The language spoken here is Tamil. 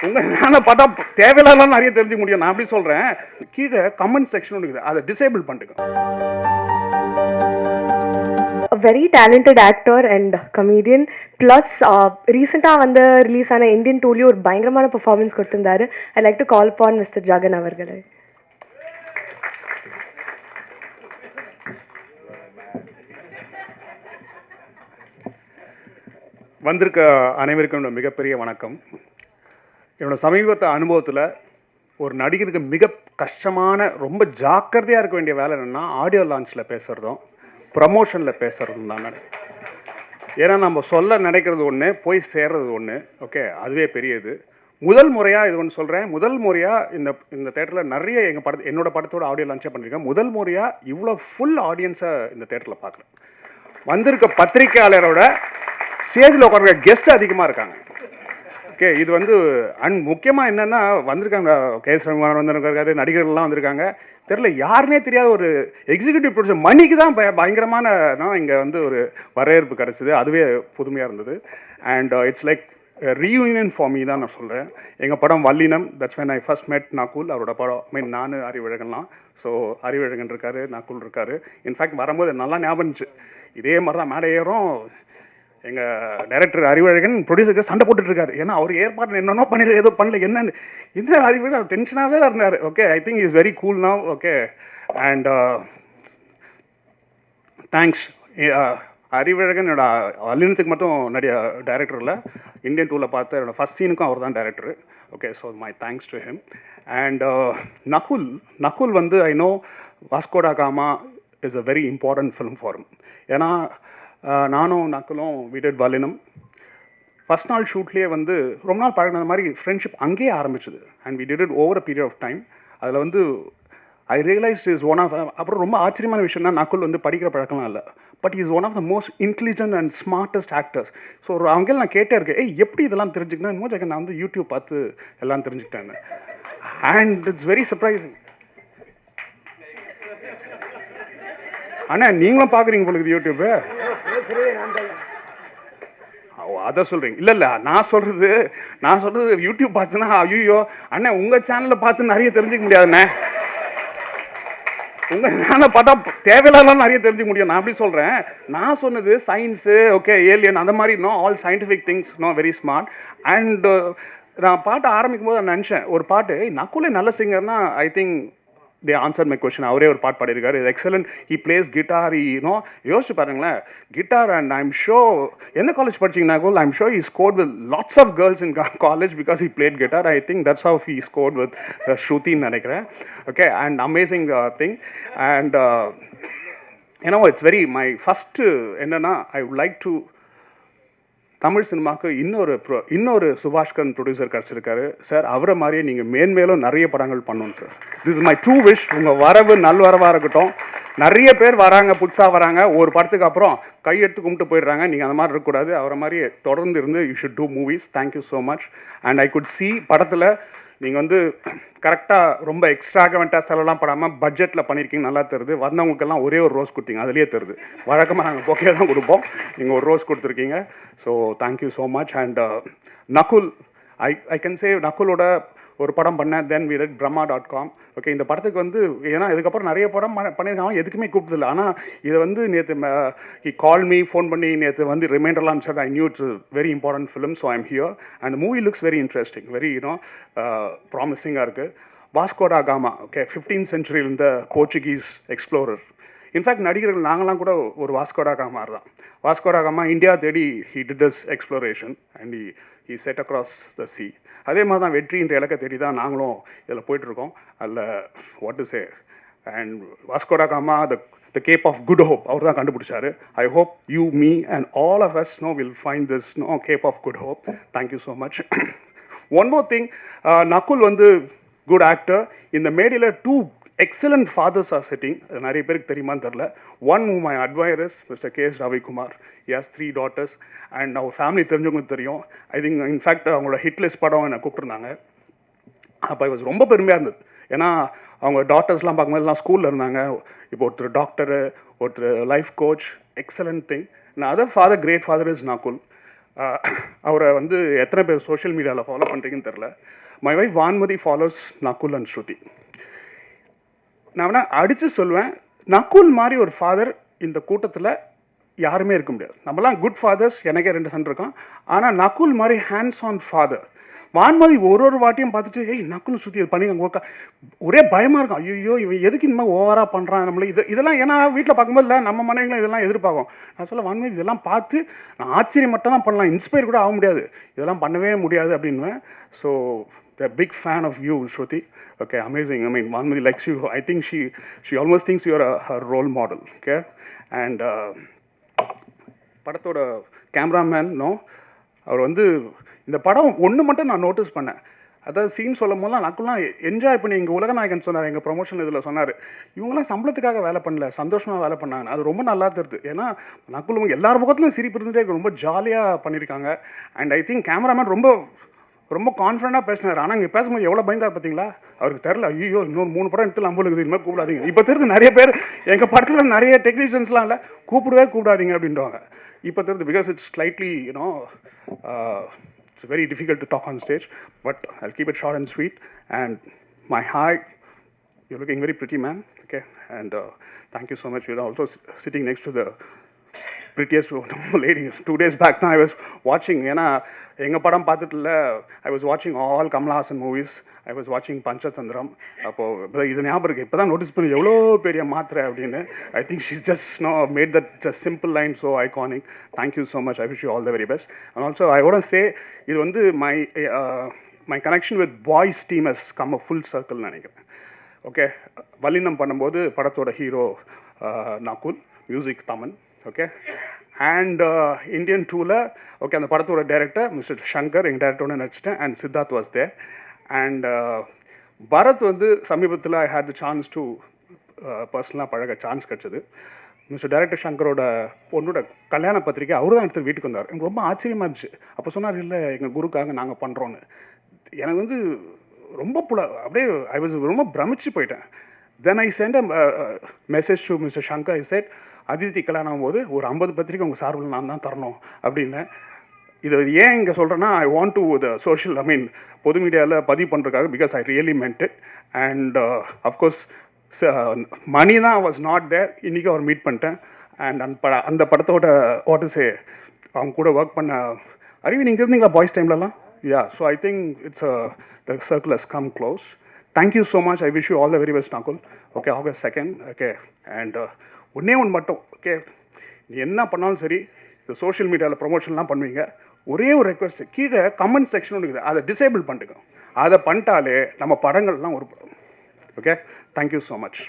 உங்கள் நான் பார்த்தா தேவையில்லாம் நிறைய தெரிஞ்சுக்க முடியும். நான் அப்படி சொல்கிறேன். கீழே கமெண்ட் செக்ஷன் இருக்குது, அதை டிசேபிள் பண்ணிட்டு. A very talented actor and comedian. Plus, recently on the release on Indian Tolly ஒரு பயங்கரமான performance கொடுத்திருந்தாரு. I like to call upon Mr. Jagan அவர்களை. வந்திருக்க அனைவருக்கும் மிகப்பெரிய வணக்கம். என்னோட சமீபத்த அனுபவத்தில் ஒரு நடிகருக்கு மிக கஷ்டமான, ரொம்ப ஜாக்கிரதையாக இருக்க வேண்டிய வேலை என்னென்னா ஆடியோ லான்ச்சில் பேசுகிறதும் ப்ரமோஷனில் பேசுகிறதும் தான். ஏன்னா நம்ம சொல்ல நினைக்கிறது ஒன்று, போய் சேர்றது ஒன்று. ஓகே, அதுவே பெரியது. முதல் முறையாக இது ஒன்று சொல்கிறேன், முதல் முறையாக இந்த தேட்டரில் நிறைய என்னோட படத்தோட ஆடியோ லான்ச்சே பண்ணியிருக்கேன். முதல் முறையாக இவ்வளோ ஃபுல் ஆடியன்ஸை இந்த தேட்டரில் பார்க்குறேன். வந்திருக்க பத்திரிகையாளரோட ஸ்டேஜில் உட்கார கெஸ்ட் அதிகமாக இருக்காங்க. ஓகே, இது வந்து முக்கியமாக என்னென்னா வந்திருக்காங்க, கேஎஸ் ரகுமான் வந்திருக்காரு, நடிகர்கள்லாம் வந்திருக்காங்க. தெரில, யாருன்னே தெரியாத ஒரு எக்ஸிக்யூட்டிவ் ப்ரொடியூசர் மணிக்கு தான் பயங்கரமான இங்கே வந்து ஒரு வரவேற்பு கிடச்சிது. அதுவே புதுமையாக இருந்தது. And it's like reunion for me தான் நான் சொல்கிறேன். எங்கள் படம் வல்லினம், தட்ஸ் வென் ஐ ஃபர்ஸ்ட் மெட் நகுல். அவரோட படம் நான் அறிவழகன்லாம். ஸோ அறிவழகன் இருக்கார், நகுல் இருக்கார். இன்ஃபேக்ட் வரும்போது நல்லா ஞாபகம் இருந்துச்சு. இதே மாதிரி தான் மேடை ஏறும், எங்கள் டைரக்டர் அறிவழகன் ப்ரொடியூசருக்கு சண்டை போட்டுட்ருக்காரு. ஏன்னா அவர் ஏற்பாடு என்னென்னோ பண்ணிடு, ஏதோ பண்ணல, என்னன்னு இந்த அறிவழகன் அவர் டென்ஷனாகவே தான் இருந்தார். Okay, I think is very cool now. Okay, and thanks. Arivazhagan என்னோட வல்லினத்துக்கு மட்டும் டைரக்டர் இல்லை, இந்தியன் டூவில் பார்த்த என்னோடய ஃபஸ்ட் சீனுக்கும் அவர் தான் director. Okay, so my thanks to him. And Nakul வந்து I know Vasco da Gama is a very important film for him. ஏன்னா நானும் நக்குலும் விடட் வல்லினம் ஃபஸ்ட் நாள் ஷூட்லேயே வந்து ரொம்ப நாள் பழகின மாதிரி ஃப்ரெண்ட்ஷிப் அங்கேயே ஆரம்பிச்சுது. And we did it over a period of time. அதில் வந்து I realise is one of, அப்புறம் ரொம்ப ஆச்சரியமான விஷயம்னா நக்குல் வந்து படிக்கிற பழக்கம்லாம் இல்லை, but is one of the most intelligent and smartest actors. So ஒரு அவங்கள நான் கேட்டே இருக்கேன், எப்படி இதெல்லாம் தெரிஞ்சுக்கணும் இன்னும் நான் வந்து யூடியூப் பார்த்து எல்லாம் தெரிஞ்சுக்கிட்டேன். And it's very surprising. அண்ணா நீங்களும் பார்க்குறீங்க உங்களுக்கு யூடியூப்பு? அதை சொல்கிறீங்க? இல்லை, நான் சொல்கிறது யூடியூப் பார்த்துன்னா ஐயோ அண்ணா உங்கள் சேனலில் பார்த்து நிறைய தெரிஞ்சுக்க முடியாதுண்ணே. நான் பார்த்தா தேவையில்லாம் நிறைய தெரிஞ்சுக்க முடியும். நான் அப்படி சொல்கிறேன். நான் சொன்னது சயின்ஸு, ஓகே, ஏலியன், அந்த மாதிரி all scientific things, very smart. And நான் பாட்டு ஆரம்பிக்கும் போது நான் நினச்சேன், ஒரு பாட்டு நக்குலே நல்ல சிங்கர்னா I think they answered my question. அவரே ஒரு பாட்டு பாடியிருக்காரு, is excellent. He plays guitar, யோசிச்சு பாருங்களேன், கிட்டார். அண்ட் ஐம் ஷோர் எந்த காலேஜ் படிச்சிங்கன்னா கோல், I'm sure he scored with lots of girls in college because he played guitar. I think that's how he scored with ஸ்ருதின்னு நினைக்கிறேன். Okay, and amazing thing. And it's very my first என்னென்னா I would like to Tamil சினிமாவுக்கு இன்னொரு சுபாஷ்கரன் ப்ரொடியூசர் கிடச்சிருக்காரு சார். அவரை மாதிரியே நீங்கள் மேன்மேலும் நிறைய படங்கள் பண்ணணும் sir. This is my true wish. உங்கள் வரவு நல்வரவாக இருக்கட்டும். நிறைய பேர் வராங்க, புதுசாக வராங்க, ஒரு படத்துக்கு அப்புறம் கையெடுத்து கும்பிட்டு போயிடுறாங்க. நீங்கள் அந்த மாதிரி இருக்கக்கூடாது. அவரை மாதிரியே தொடர்ந்து இருந்து you should do movies. Thank you so much. And I could see படத்தில் நீங்கள் வந்து கரெக்டாக ரொம்ப எக்ஸ்ட்ராகவெண்ட்டாக செலவெல்லாம் படாமல் பட்ஜெட்டில் பண்ணியிருக்கீங்க, நல்லா தருது. வந்தவங்களுக்கெல்லாம் ஒரே ஒரு ரோஸ் கொடுத்தீங்க, அதுலேயே தருது. வழக்கமாக நாங்கள் பொக்கே தான் கொடுப்போம், நீங்கள் ஒரு ரோஸ் கொடுத்துருக்கீங்க. So thank you so much. And Nakul, I can say நகுலோட ஒரு படம் பண்ணேன், then we did brahma.com. Okay, இந்த படத்துக்கு வந்து ஏன்னா இதுக்கப்புறம் நிறைய படம் பண்ணியிருக்காங்க, எதுக்குமே கூப்பிட்டதில்லை. ஆனால் இதை வந்து நேற்று ஹி கால் மீ, ஃபோன் பண்ணி நேற்று வந்து ரிமைண்டர்லாம் sir, I knew it's very important film, so I'm here. And movie looks very interesting, very ப்ராமிசிங்காக இருக்குது. Vasco da Gama, okay, 15th century இந்த போர்ச்சுகீஸ் எக்ஸ்ப்ளோரர். இன்ஃபேக்ட் நடிகர்கள் நாங்களாம் கூட ஒரு வாஸ்கோ ட காமா தான். வாஸ்கோ ட காமா இந்தியா தேடி he did his exploration and he said across the C. அதே மாதிரி தான் வெற்றின்ற இலக்கை தேடி தான் நாங்களும் இதில் போயிட்டுருக்கோம். அதில் what to say, and Vasco da Gama the Cape of Good Hope அவர் தான் கண்டுபிடிச்சாரு. I hope you, me and all of us will find this Cape of Good Hope. Thank you so much. One more thing, Nakul வந்து குட் ஆக்டர். இந்த மேடையில் 2 excellent fathers are sitting. நிறைய பேருக்கு தெரியுமான்னு தெரில. One whom I admire is Mr. K.S. Ravikumar. He has 3 daughters and our family தெரிஞ்சவங்களுக்கு தெரியும். ஐ திங்க் இன்ஃபேக்ட் அவங்களோட ஹிட் லிஸ்ட் படம் என்னை கூப்பிட்டுருந்தாங்க. அப்போ இது ரொம்ப பெருமையாக இருந்தது. ஏன்னா அவங்க டாட்டர்ஸ்லாம் பார்க்கும்போது எல்லாம் ஸ்கூலில் இருந்தாங்க. இப்போ ஒருத்தர் டாக்டரு, ஒருத்தர் life coach, excellent thing. Other father, great father is Nakul. அவரை வந்து எத்தனை பேர் சோஷியல் மீடியாவில் ஃபாலோ பண்ணுறீங்கன்னு தெரில. My wife Vanmathi follows Nakul and Shruti. நான் வேணா அடித்து சொல்லுவேன், நகுல் மாதிரி ஒரு ஃபாதர் இந்த கூட்டத்தில் யாருமே இருக்க முடியாது. நம்மலாம் குட் ஃபாதர்ஸ், எனக்கே 2 சன் இருக்கான். ஆனால் நகுல் மாதிரி ஹேண்ட்ஸ் ஆன் ஃபாதர். வான்மதி ஒரு வாட்டியும் பார்த்துட்டு ஏய் நகுல் சுற்றி இது பண்ணி அங்கே ஒரே பயமாக இருக்கும். ஐயோ இவன் எதுக்கு இந்த மாதிரி ஓவராக பண்ணுறான் நம்மளை இதெல்லாம். ஏன்னா வீட்டில் பார்க்கும்போது இல்லை நம்ம மனைவிகளும் இதெல்லாம் எதிர்பார்க்கும். நான் சொல்ல வான்மதி இதெல்லாம் பார்த்து நான் ஆச்சரியம் மட்டும் தான் பண்ணலாம், இன்ஸ்பயர் கூட ஆக முடியாது, இதெல்லாம் பண்ணவே முடியாது அப்படின்னுவேன். So the big fan of you Shruti. Okay, amazing. I mean, Vanmati likes you. I think she almost thinks you are her role model. Okay, and படத்தோட கேமராமேன் அவர் வந்து இந்த படம் ஒன்று மட்டும் நான் நோட்டீஸ் பண்ணேன். அதாவது சீன் சொல்லும் போதெல்லாம் நக்குலாம் என்ஜாய் பண்ணி எங்கள் உலகநாயகன் சொன்னார், எங்கள் ப்ரொமோஷன் இதில் சொன்னார், இவங்களாம் சம்பளத்துக்காக வேலை பண்ணல, சந்தோஷமாக வேலை பண்ணாங்க. அது ரொம்ப நல்லா தெரியுது. ஏன்னா நக்குலும் எல்லார் பக்கத்துலையும் சிரிப்பு இருந்துகிட்டே ரொம்ப ஜாலியாக பண்ணியிருக்காங்க. அண்ட் ஐ திங்க் கேமராமேன் ரொம்ப ரொம்ப கான்ஃபிடண்டாக பேசினார். ஆனால் இங்கே பேசும்போது எவ்வளோ பயந்தார் பார்த்தீங்களா? அவருக்கு தெரில, ஐயோ இன்னொரு 3 படம் எடுத்து நம்மளுக்கு இது மாதிரி கூப்பிடாதீங்க. இப்போ தெரிஞ்சு நிறைய பேர் எங்கள் படத்தில் நிறைய டெக்னீஷியன்ஸ்லாம் இல்லை கூப்பிடாதீங்க அப்படின்வாங்க. இப்போ தெரிஞ்சு because it's slightly it's very difficult to talk on stage, but I'll keep it short and sweet. And my hi, you're looking very pretty, man. Okay, and thank you so much. You're also sitting next to the prettiest lady. 2 days back now I was watching, ஏன்னா எங்கள் படம் பார்த்துட்டு இல்லை, I was watching all Kamal Haasan movies. I was watching Panchathanthiram. அப்போது இது ஞாபகம் இருக்குது, இப்போ தான் நோட்டீஸ் பண்ணி எவ்வளோ பெரிய மாத்திரை அப்படின்னு. I think she's just made that just simple line so iconic. Thank you so much. I wish you all the very best. And also I want to say, இது வந்து my connection with boys team has come a full circle நினைக்கிறேன். ஓகே, வல்லினம் பண்ணும்போது படத்தோட hero Nakul, music Thaman. Okay, and Indian 2ல் ஓகே அந்த படத்தோட டைரக்டர் மிஸ்டர் சங்கர், எங்கள் டைரக்டரோட நடிச்சிட்டேன். And Siddharth was there. And Bharath வந்து சமீபத்தில் I had the chance to பர்சனலாக பழக சான்ஸ் கிடச்சிது. மிஸ்டர் டைரக்டர் சங்கரோட பொண்ணோட கல்யாண பத்திரிக்கை அவர் தான் எடுத்து வீட்டுக்கு வந்தார். எனக்கு ரொம்ப ஆச்சரியமாக இருந்துச்சு. அப்போ சொன்னார், இல்லை எங்கள் குருக்காக நாங்கள் பண்ணுறோன்னு. எனக்கு வந்து ரொம்ப அப்படியே ஐ வாஸ் ரொம்ப பிரமிச்சு போயிட்டேன். Then I sent a message to mister Shankar. I said, Aditi கல்யாணம் ஆகும்போது ஒரு 50 பத்திரிக்கை உங்கள் சார்பில் நான் தான் தரணும் அப்படின்னு. இது ஏன் இங்கே சொல்கிறேன்னா, I want to the social பொது மீடியாவில் பதிவு பண்ணுறதுக்காக, because I really meant it. And of course money தான் வாஸ் நாட் தேர். இன்றைக்கி அவர் மீட் பண்ணிட்டேன். அண்ட் அந்த படத்தோட வாட்டஸே அவங்க கூட ஒர்க் பண்ண அறிவி நீங்கள் இருந்தீங்களா பாய்ஸ் டைம்லலாம்? Yeah, so I think it's the circle has come close. Thank you so much. I wish you all the very best Nakul. Okay, August 2nd. Okay, and ஒன்றே ஒன்று மட்டும், ஓகே, நீ என்ன பண்ணாலும் சரி, இந்த சோஷியல் மீடியாவில் ப்ரொமோஷன்லாம் பண்ணுவீங்க, ஒரே ஒரு ரெக்வஸ்ட், கீழே கமெண்ட் செக்ஷன் ஒன்று இருக்குது, அதை டிசேபிள் பண்ணிட்டுங்க. அதை பண்ணிட்டாலே நம்ம படங்கள்லாம் ஒரு படம். Okay, thank you so much.